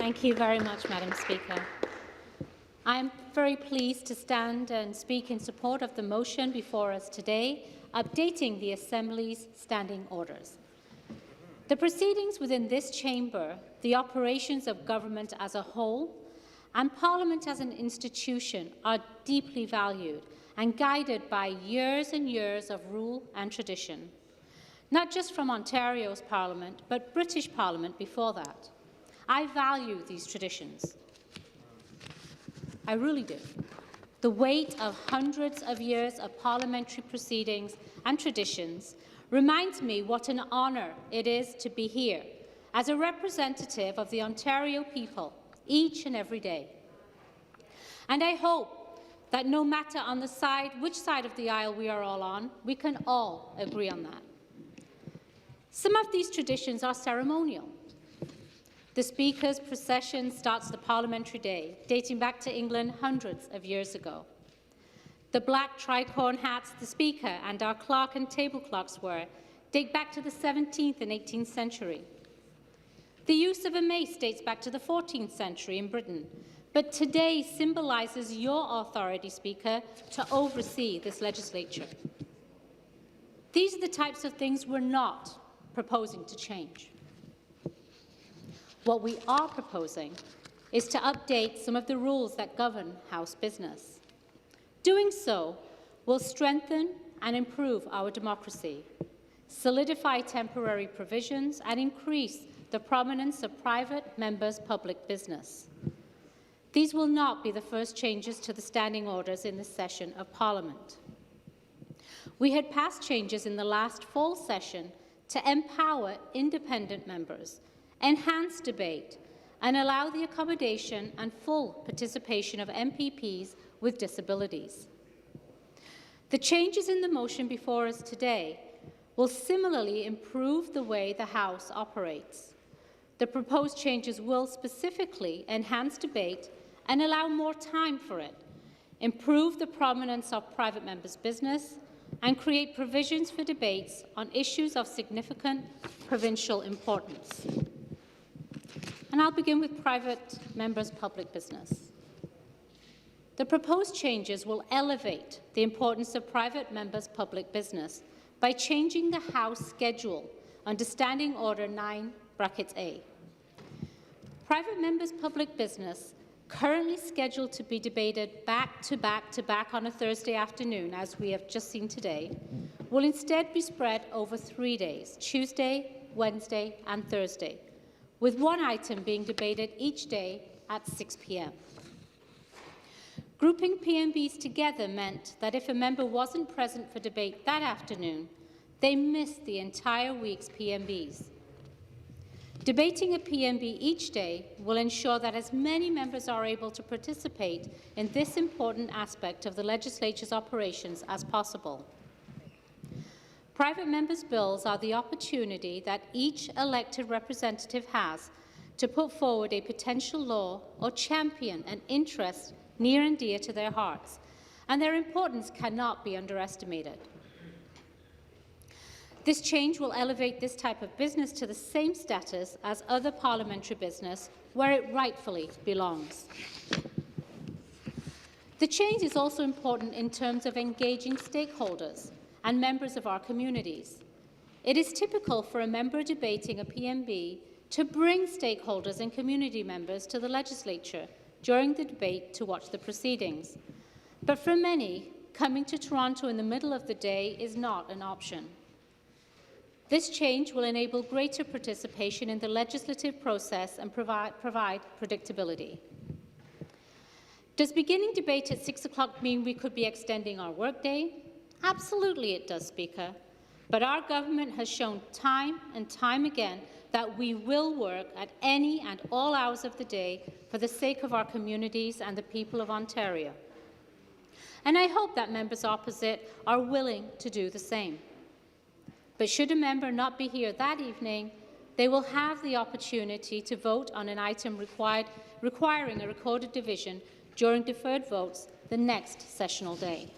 Thank you very much, Madam Speaker. I am very pleased to stand and speak in support of the motion before us today, updating the Assembly's standing orders. The proceedings within this chamber, the operations of government as a whole, and Parliament as an institution are deeply valued and guided by years and years of rule and tradition, not just from Ontario's Parliament, but British Parliament before that. I value these traditions. I really do. The weight of hundreds of years of parliamentary proceedings and traditions reminds me what an honour it is to be here as a representative of the Ontario people each and every day. And I hope that no matter on the side, which side of the aisle we are all on, we can all agree on that. Some of these traditions are ceremonial. The Speaker's procession starts the parliamentary day, dating back to England hundreds of years ago. The black tricorn hats the Speaker and our clerk and table clerks wear date back to the 17th and 18th century. The use of a mace dates back to the 14th century in Britain, but today symbolises your authority, Speaker, to oversee this legislature. These are the types of things we're not proposing to change. What we are proposing is to update some of the rules that govern House business. Doing so will strengthen and improve our democracy, solidify temporary provisions, and increase the prominence of private members' public business. These will not be the first changes to the standing orders in this session of Parliament. We had passed changes in the last fall session to empower independent members, enhance debate, and allow the accommodation and full participation of MPPs with disabilities. The changes in the motion before us today will similarly improve the way the House operates. The proposed changes will specifically enhance debate and allow more time for it, improve the prominence of private members' business, and create provisions for debates on issues of significant provincial importance. And I'll begin with private members' public business. The proposed changes will elevate the importance of private members' public business by changing the House schedule under Standing Order 9(a). Private members' public business, currently scheduled to be debated back to back on a Thursday afternoon, as we have just seen today, will instead be spread over 3 days, Tuesday, Wednesday and Thursday, with one item being debated each day at 6 p.m. Grouping PMBs together meant that if a member wasn't present for debate that afternoon, they missed the entire week's PMBs. Debating a PMB each day will ensure that as many members are able to participate in this important aspect of the legislature's operations as possible. Private members' bills are the opportunity that each elected representative has to put forward a potential law or champion an interest near and dear to their hearts, and their importance cannot be underestimated. This change will elevate this type of business to the same status as other parliamentary business, where it rightfully belongs. The change is also important in terms of engaging stakeholders and members of our communities. It is typical for a member debating a PMB to bring stakeholders and community members to the legislature during the debate to watch the proceedings. But for many, coming to Toronto in the middle of the day is not an option. This change will enable greater participation in the legislative process and provide predictability. Does beginning debate at 6 o'clock mean we could be extending our workday? Absolutely it does, Speaker. But our government has shown time and time again that we will work at any and all hours of the day for the sake of our communities and the people of Ontario. And I hope that members opposite are willing to do the same. But should a member not be here that evening, they will have the opportunity to vote on an item requiring a recorded division during deferred votes the next sessional day.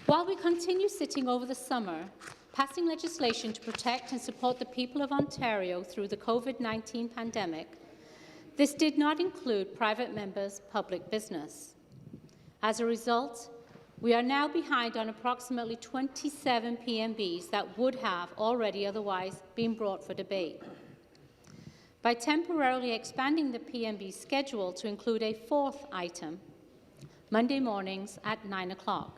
While we continue sitting over the summer, passing legislation to protect and support the people of Ontario through the COVID-19 pandemic, this did not include private members' public business. As a result, we are now behind on approximately 27 PMBs that would have already otherwise been brought for debate. By temporarily expanding the PMB schedule to include a fourth item, Monday mornings at 9 o'clock,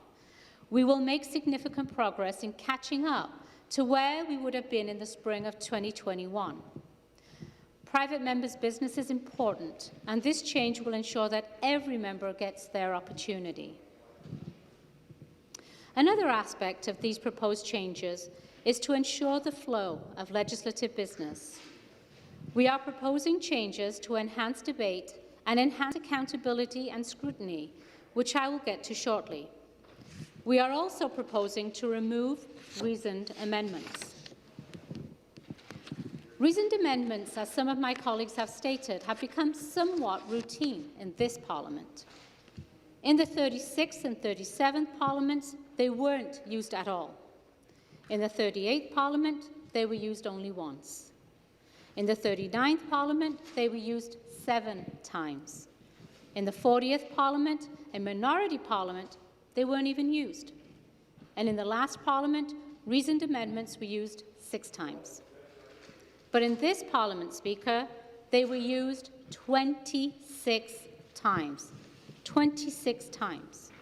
we will make significant progress in catching up to where we would have been in the spring of 2021. Private members' business is important, and this change will ensure that every member gets their opportunity. Another aspect of these proposed changes is to ensure the flow of legislative business. We are proposing changes to enhance debate and enhance accountability and scrutiny, which I will get to shortly. We are also proposing to remove reasoned amendments. Reasoned amendments, as some of my colleagues have stated, have become somewhat routine in this Parliament. In the 36th and 37th Parliaments, they weren't used at all. In the 38th Parliament, they were used only once. In the 39th Parliament, they were used 7 times. In the 40th Parliament, a minority parliament, they weren't even used. And in the last Parliament, reasoned amendments were used 6 times. But in this Parliament, Speaker, they were used 26 times. 26 times.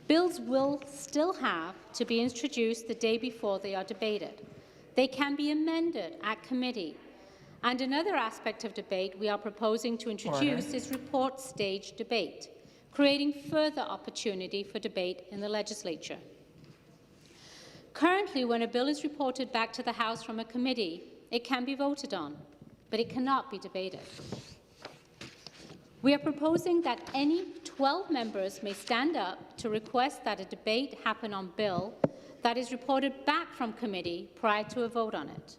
Bills will still have to be introduced the day before they are debated. They can be amended at committee. And another aspect of debate we are proposing to introduce is report stage debate, creating further opportunity for debate in the legislature. Currently, when a bill is reported back to the House from a committee, it can be voted on, but it cannot be debated. We are proposing that any 12 members may stand up to request that a debate happen on bill that is reported back from committee prior to a vote on it.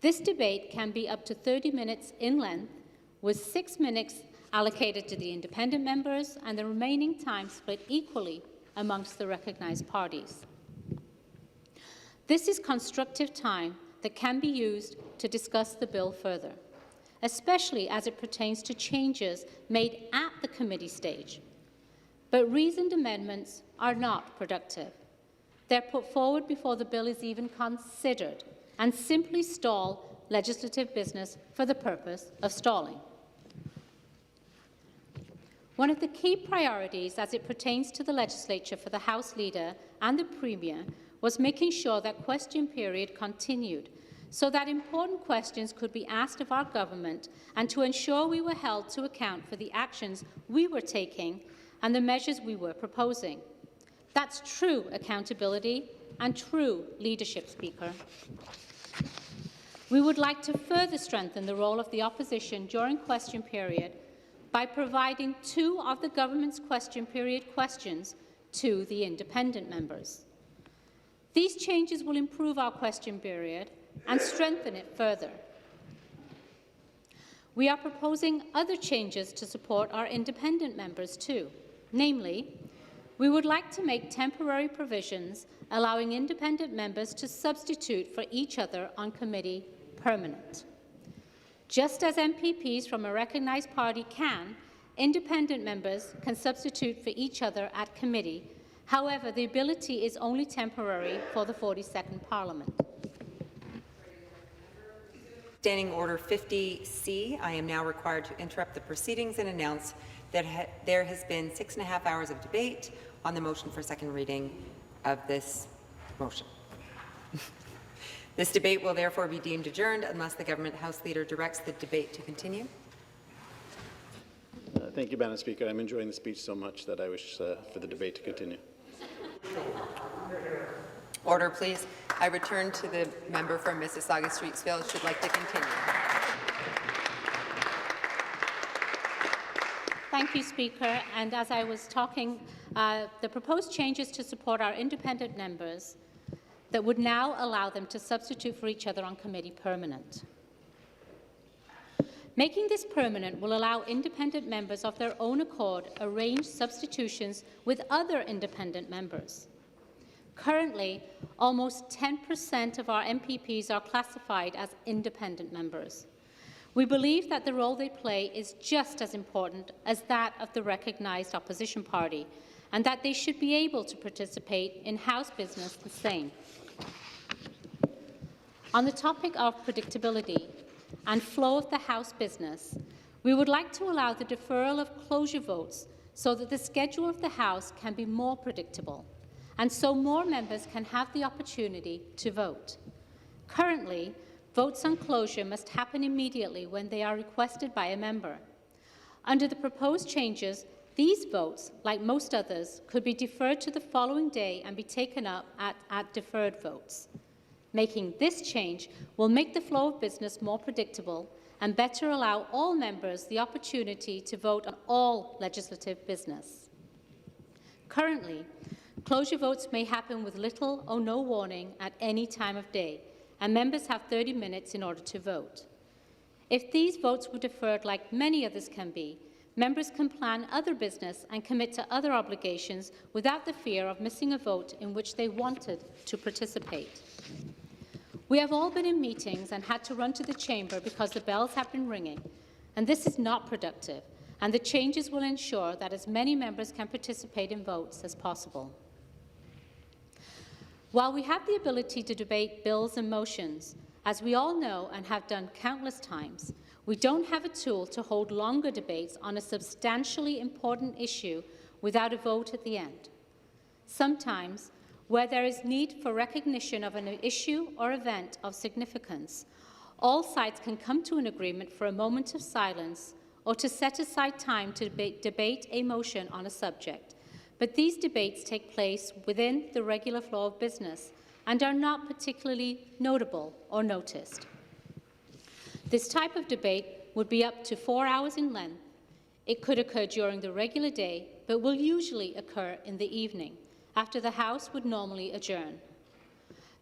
This debate can be up to 30 minutes in length, with 6 minutes allocated to the independent members and the remaining time split equally amongst the recognized parties. This is constructive time that can be used to discuss the bill further, especially as it pertains to changes made at the committee stage. But reasoned amendments are not productive. They're put forward before the bill is even considered and simply stall legislative business for the purpose of stalling. One of the key priorities as it pertains to the legislature for the House Leader and the Premier was making sure that question period continued so that important questions could be asked of our government and to ensure we were held to account for the actions we were taking and the measures we were proposing. That's true accountability and true leadership, Speaker. We would like to further strengthen the role of the opposition during question period by providing 2 of the government's question period questions to the independent members. These changes will improve our question period and strengthen it further. We are proposing other changes to support our independent members too. Namely, we would like to make temporary provisions allowing independent members to substitute for each other on committee permanent. Just as MPPs from a recognized party can, independent members can substitute for each other at committee. However, the ability is only temporary for the 42nd Parliament. Standing Order 50C, I am now required to interrupt the proceedings and announce that there has been 6.5 hours of debate on the motion for second reading of this motion. This debate will therefore be deemed adjourned unless the Government House Leader directs the debate to continue. Thank you, Madam Speaker. I'm enjoying the speech so much that I wish for the debate to continue. Order, please. I return to the member from Mississauga-Streetsville should like to continue. Thank you, Speaker. And as I was talking, the proposed changes to support our independent members that would now allow them to substitute for each other on committee permanent. Making this permanent will allow independent members of their own accord arrange substitutions with other independent members. Currently, almost 10% of our MPPs are classified as independent members. We believe that the role they play is just as important as that of the recognised opposition party, and that they should be able to participate in House business the same. On the topic of predictability and flow of the House business, we would like to allow the deferral of closure votes so that the schedule of the House can be more predictable, and so more members can have the opportunity to vote. Currently, votes on closure must happen immediately when they are requested by a member. Under the proposed changes, these votes, like most others, could be deferred to the following day and be taken up at deferred votes. Making this change will make the flow of business more predictable and better allow all members the opportunity to vote on all legislative business. Currently, closure votes may happen with little or no warning at any time of day, and members have 30 minutes in order to vote. If these votes were deferred like many others can be, members can plan other business and commit to other obligations without the fear of missing a vote in which they wanted to participate. We have all been in meetings and had to run to the chamber because the bells have been ringing, and this is not productive, and the changes will ensure that as many members can participate in votes as possible. While we have the ability to debate bills and motions, as we all know and have done countless times, we don't have a tool to hold longer debates on a substantially important issue without a vote at the end. Sometimes, where there is need for recognition of an issue or event of significance, all sides can come to an agreement for a moment of silence or to set aside time to debate a motion on a subject. But these debates take place within the regular flow of business and are not particularly notable or noticed. This type of debate would be up to 4 hours in length. It could occur during the regular day, but will usually occur in the evening, after the House would normally adjourn.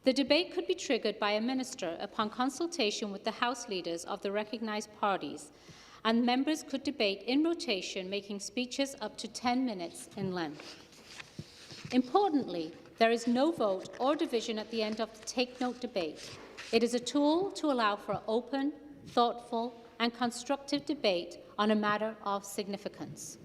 The debate could be triggered by a minister upon consultation with the House leaders of the recognised parties, and members could debate in rotation, making speeches up to 10 minutes in length. Importantly, there is no vote or division at the end of the take-note debate. It is a tool to allow for open, thoughtful, and constructive debate on a matter of significance.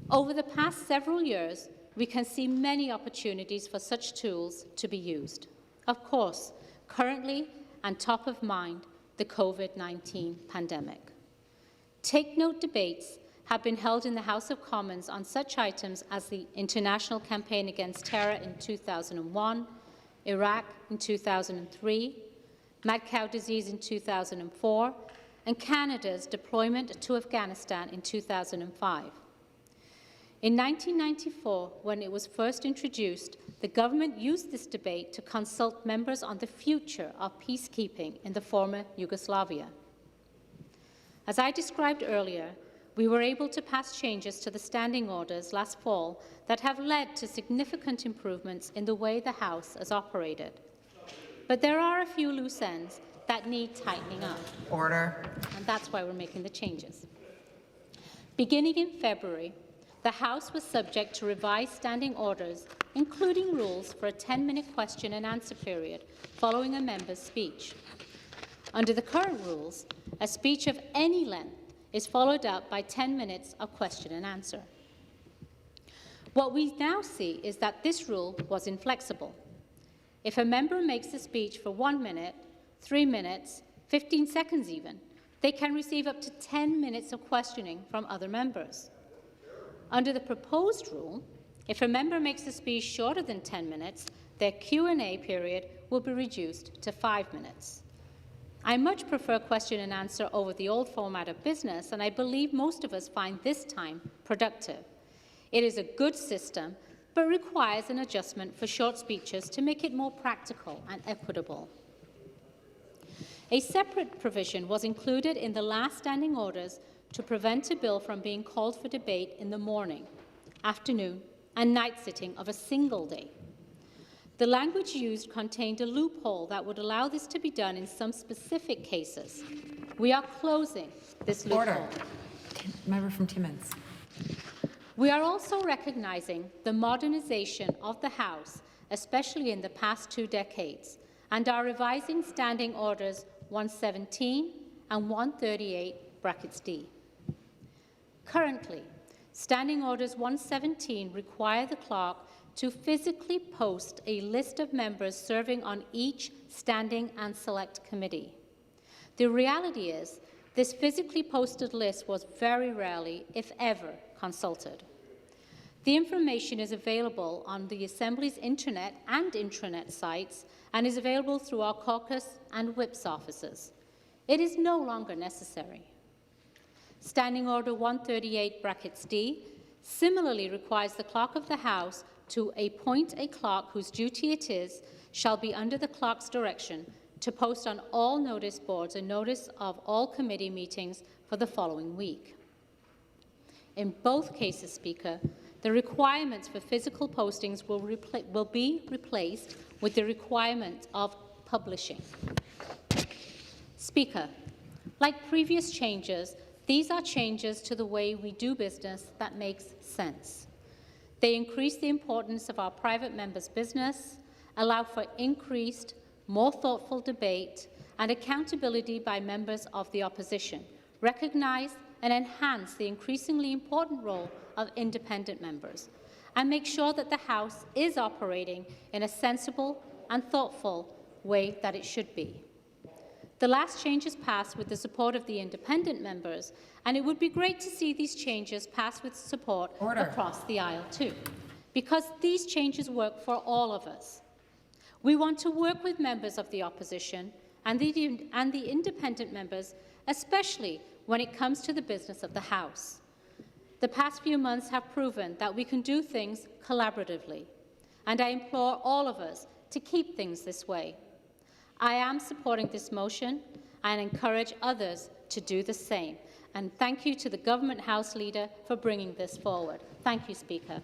Over the past several years, we can see many opportunities for such tools to be used. Of course, currently and top of mind, the COVID-19 pandemic. Take-note debates have been held in the House of Commons on such items as the international campaign against terror in 2001, Iraq in 2003, mad cow disease in 2004, and Canada's deployment to Afghanistan in 2005. In 1994, when it was first introduced, the government used this debate to consult members on the future of peacekeeping in the former Yugoslavia. As I described earlier, we were able to pass changes to the standing orders last fall that have led to significant improvements in the way the House is operated. But there are a few loose ends that need tightening up. Order. And that's why we're making the changes. Beginning in February, the House was subject to revised standing orders, including rules for a 10-minute question and answer period following a member's speech. Under the current rules, a speech of any length is followed up by 10 minutes of question and answer. What we now see is that this rule was inflexible. If a member makes a speech for 1 minute, 3 minutes, 15 seconds even, they can receive up to 10 minutes of questioning from other members. Under the proposed rule, if a member makes a speech shorter than 10 minutes, their Q&A period will be reduced to 5 minutes. I much prefer question and answer over the old format of business, and I believe most of us find this time productive. It is a good system, but requires an adjustment for short speeches to make it more practical and equitable. A separate provision was included in the last standing orders to prevent a bill from being called for debate in the morning, afternoon, and night sitting of a single day. The language used contained a loophole that would allow this to be done in some specific cases. We are closing this loophole. Order. Member from Timmins. We are also recognizing the modernization of the House especially in the past 2 decades, and are revising Standing Orders 117 and 138 brackets D. Currently, Standing Orders 117 require the clerk to physically post a list of members serving on each standing and select committee. The reality is, this physically posted list was very rarely, if ever, consulted. The information is available on the Assembly's internet and intranet sites and is available through our caucus and whips offices. It is no longer necessary. Standing Order 138 brackets D similarly requires the Clerk of the House to appoint a clerk whose duty it is shall be under the clerk's direction to post on all notice boards a notice of all committee meetings for the following week. In both cases, Speaker, the requirements for physical postings will be replaced with the requirement of publishing. Speaker, like previous changes, these are changes to the way we do business that makes sense. They increase the importance of our private members' business, allow for increased, more thoughtful debate and accountability by members of the opposition, recognise and enhance the increasingly important role of independent members, and make sure that the House is operating in a sensible and thoughtful way that it should be. The last changes passed with the support of the independent members, and it would be great to see these changes pass with support across the aisle too, because these changes work for all of us. We want to work with members of the opposition and the independent members, especially when it comes to the business of the House. The past few months have proven that we can do things collaboratively, and I implore all of us to keep things this way. I am supporting this motion and encourage others to do the same. And thank you to the Government House Leader for bringing this forward. Thank you, Speaker.